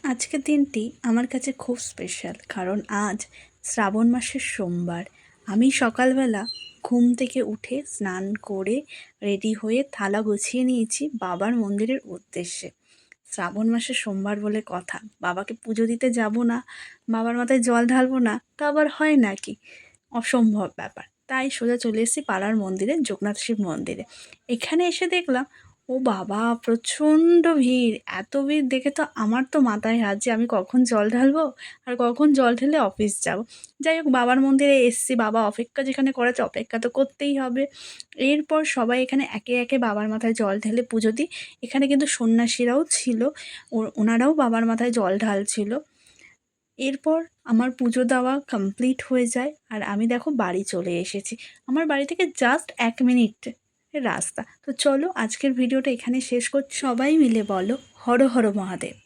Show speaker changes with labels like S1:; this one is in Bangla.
S1: আজকের দিনটি আমার কাছে খুব স্পেশাল, কারণ আজ শ্রাবণ মাসের সোমবার। আমি সকালবেলা ঘুম থেকে উঠে স্নান করে রেডি হয়ে থালা গুছিয়ে নিয়েছি বাবার মন্দিরের উদ্দেশ্যে। শ্রাবণ মাসের সোমবার বলে কথা, বাবাকে পুজো দিতে যাব না, বাবার মাথায় জল ঢালবো না, তা আবার হয় নাকি? অসম্ভব ব্যাপার। তাই সোজা চলে এসেছি পাড়ার মন্দিরে, যোগনাথ শিব মন্দিরে। এখানে এসে দেখলাম, ও বাবা, প্রচণ্ড ভিড়। এত ভিড় দেখে তো আমার তো মাথায় হাত যে আমি কখন জল ঢালবো আর কখন জল ঢেলে অফিস যাব। যাই হোক, বাবার মন্দিরে এসছি, বাবা অপেক্ষা যেখানে করেছে অপেক্ষা তো করতেই হবে। এরপর সবাই এখানে একে একে বাবার মাথায় জল ঢেলে পুজো দিই। এখানে কিন্তু সন্ন্যাসীরাও ছিল, ওনারাও বাবার মাথায় জল ঢালছিল। এরপর আমার পুজো দেওয়া কমপ্লিট হয়ে যায় আর আমি দেখো বাড়ি চলে এসেছি। আমার বাড়ি থেকে জাস্ট 1 মিনিট রাস্তা। তো চলো আজকের ভিডিওটা এখানে শেষ করছি। সবাই মিলে বলো হর হর মহাদেব।